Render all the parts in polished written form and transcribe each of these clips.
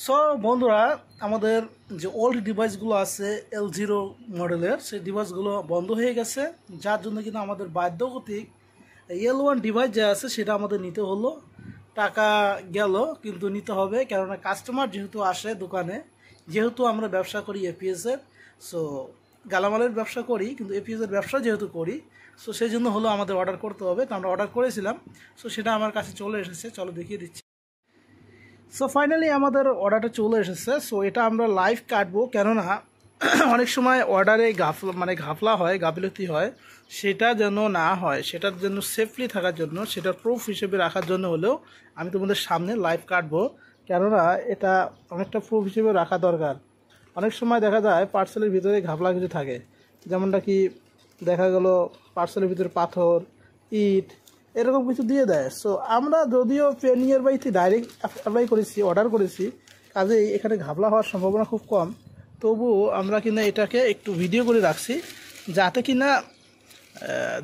So বন্ধুরা, আমাদের যে ওল্ড ডিভাইসগুলো আছে L0 মডেলের, সেই ডিভাইসগুলো বন্ধ হয়ে গেছে, যার জন্য কিন্তু আমাদের বাধ্যগতিক L1 ডিভাইস যা আছে সেটা আমাদের নিতে হলো। টাকা গেল, কিন্তু নিতে হবে, কেননা কাস্টমার যেহেতু আসে দোকানে, যেহেতু আমরা ব্যবসা করি এপিএসের, সো গালামালের ব্যবসা করি, কিন্তু এপিএসের ব্যবসা যেহেতু করি, সো সেই জন্য হলো আমাদের অর্ডার করতে হবে। তো আমরা অর্ডার করেছিলাম, সো সেটা আমার কাছে চলে এসেছে, চলো দেখিয়ে দিচ্ছি। সো ফাইনালি আমাদের অর্ডারটা চলে এসেছে। সো এটা আমরা লাইভ কাটবো, কেননা অনেক সময় অর্ডারে ঘাপলা হয়, গাফিলতি হয়, সেটা যেন না হয়, সেটার জন্য সেফলি থাকার জন্য, সেটার প্রুফ হিসেবে রাখার জন্য হলেও আমি তোমাদের সামনে লাইভ কাটবো, কেননা এটা অনেকটা প্রুফ হিসেবে রাখা দরকার। অনেক সময় দেখা যায় পার্সেলের ভিতরে ঘাপলা কিছু থাকে, যেমনটা কি দেখা গেল পার্সেলের ভিতরে পাথর, ইট, এরকম কিছু দিয়ে দেয়। সো আমরা যদিও পে নিয়ার বাইতে ডাইরেক্ট অ্যাপ্লাই করেছি, অর্ডার করেছি, কাজেই এখানে ঘাপলা হওয়ার সম্ভাবনা খুব কম। তবুও আমরা কিনা এটাকে একটু ভিডিও করে রাখছি, যাতে কিনা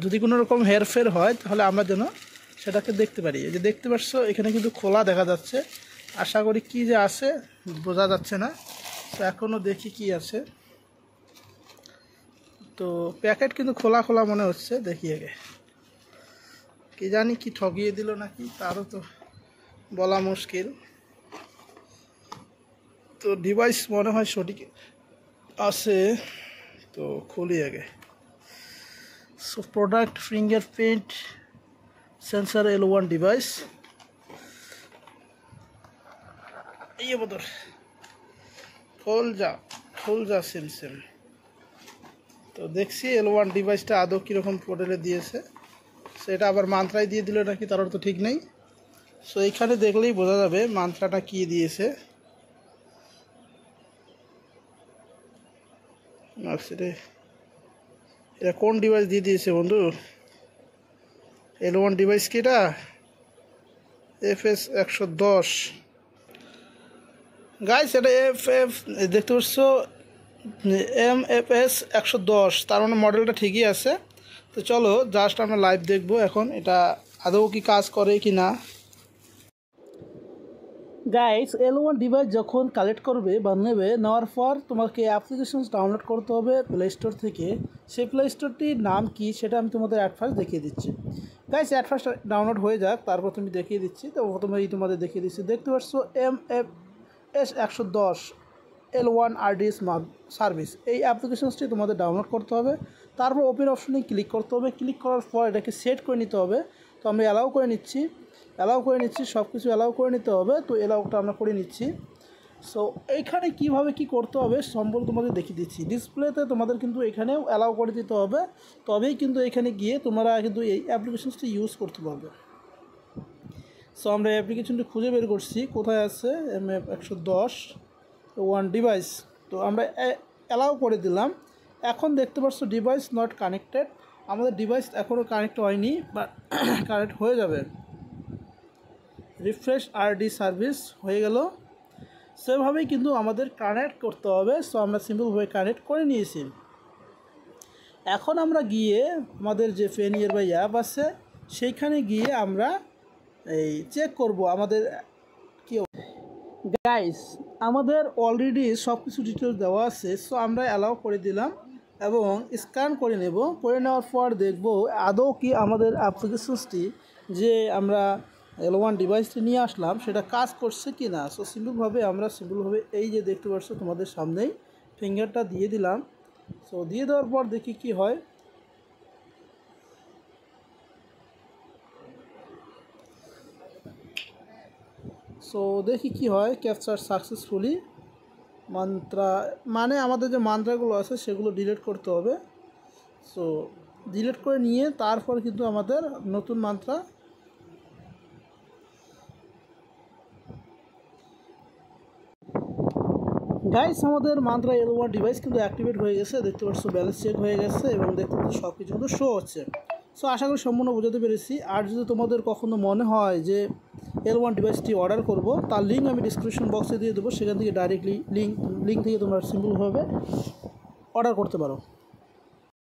যদি কোনো রকম হেরফের হয় তাহলে আমরা যেন সেটাকে দেখতে পারি। এই যে দেখতে পাচ্ছ, এখানে কিন্তু খোলা দেখা যাচ্ছে, আশা করি কি যে আছে বোঝা যাচ্ছে না। তো এখনও দেখি কি আছে। তো প্যাকেট কিন্তু খোলা খোলা মনে হচ্ছে, দেখি আগে, কি জানি কি ঠকিয়ে দিল নাকি, তারও তো বলা মুশকিল। তো ডিভাইস মনে হয় সঠিক আছে, তো খুলি আগে। So product fingerprint sensor L1 device, এই বদর খোল যা সিম। তো দেখছি L1 ডিভাইসটা আদৌ কীরকম মডেলে দিয়েছে, সেটা আবার মান্ত্রায় দিয়ে দিল নাকি তার তো ঠিক নেই। সো এইখানে দেখলেই বোঝা যাবে মান্ত্রাটা কি দিয়েছে। এটা কোন ডিভাইস দিয়ে দিয়েছে বন্ধু? L1 ডিভাইস কি এটা? FS 110 গাইস, এটা দেখতে পাচ্ছ MFS 110, তার মানে মডেলটা ঠিকই আছে। তো চলো জাস্ট আমরা লাইভ দেখবো এখন এটা আদৌ কি কাজ করে কি না। গাইস, L1 ডিভাইস যখন কালেক্ট করবে বা নেওয়ার পর তোমাকে অ্যাপ্লিকেশনস ডাউনলোড করতে হবে প্লে স্টোর থেকে। সেই প্লে স্টোরটির নাম কি সেটা আমি তোমাদের অ্যাট ফার্স্ট দেখিয়ে দিচ্ছি। গাইস, অ্যাট ফার্স্ট ডাউনলোড হয়ে যাক, তারপর তুমি দেখিয়ে দিচ্ছি। তো প্রথমেই তোমাদের দেখিয়ে দিচ্ছি, দেখতে পাচ্ছ MFS 110 L1 RDS সার্ভিস। এই অ্যাপ্লিকেশনসটি তোমাদের ডাউনলোড করতে হবে, তারপর ওপেন অপশনে ক্লিক করতে হবে। ক্লিক করার পর এটাকে সেট করে নিতে হবে। তো আমরা অ্যালাউ করে নিচ্ছি, সব কিছু অ্যালাউ করে নিতে হবে। তো অ্যালাউটা আমরা করে নিচ্ছি। সো এইখানে কিভাবে কি করতে হবে সম্পূর্ণ তোমাদের দেখিয়ে দিচ্ছি। ডিসপ্লেতে তোমাদের কিন্তু এখানেও অ্যালাউ করে দিতে হবে, তবেই কিন্তু এখানে গিয়ে তোমরা কিন্তু এই অ্যাপ্লিকেশনসটি ইউজ করতে পারবে। সো আমরা অ্যাপ্লিকেশনটি খুঁজে বের করছি, কোথায় আছে MF 110 1 ডিভাইস। তো আমরা অ্যালাউ করে দিলাম। এখন দেখতে পাচ্ছ ডিভাইস নট কানেক্টেড, আমাদের ডিভাইস এখনও কানেক্ট হয়নি, বা কানেক্ট হয়ে যাবে। রিফ্রেশ RD সার্ভিস হয়ে গেল। সেভাবেই কিন্তু আমাদের কানেক্ট করতে হবে। সো আমরা সিম্পলভাবে কানেক্ট করে নিয়েছি। এখন আমরা গিয়ে আমাদের যে ফেনিয়ার বা অ্যাপ আছে সেইখানে গিয়ে আমরা এই চেক করব আমাদের কি। গাইস, আমাদের অলরেডি সব কিছু ডিটেলস দেওয়া আছে। সো আমরা অ্যালাউ করে দিলাম এবং স্ক্যান করে নেব। করে নেওয়ার পর দেখব আদৌ কি আমাদের অ্যাপ্লিকেশনসটি যে আমরা L1 ডিভাইসটি নিয়ে আসলাম সেটা কাজ করছে কি না। সো সিম্পলভাবে এই যে দেখতে পাচ্ছ তোমাদের সামনেই ফিঙ্গারটা দিয়ে দিলাম। সো দিয়ে দেওয়ার পর দেখি কি হয়। সো দেখি কি হয়। ক্যাপচার সাকসেসফুলি মান্ত্রা, মানে আমাদের যে মান্ত্রাগুলো আছে সেগুলো ডিলিট করতে হবে। সো ডিলিট করে নিয়ে তারপর কিন্তু আমাদের নতুন মান্ত্রা গাইস, আমাদের মান্ত্রা L1 ডিভাইস কিন্তু অ্যাক্টিভেট হয়ে গেছে। দেখতে পাচ্ছ ব্যালেন্স চেক হয়ে গেছে এবং দেখতে পাচ্ছ সব কিছু কিন্তু শো হচ্ছে। সো আশা করি সম্পূর্ণ বোঝাতে পেরেছি। আর যদি তোমাদের কখনো মনে হয় যে L1 ডিভাইসটি অর্ডার করব, তার লিঙ্ক আমি ডিসক্রিপশন বক্সে দিয়ে দেবো, সেখান থেকে ডাইরেক্টলি লিঙ্ক থেকে তোমরা সিম্পলভাবে অর্ডার করতে পারো।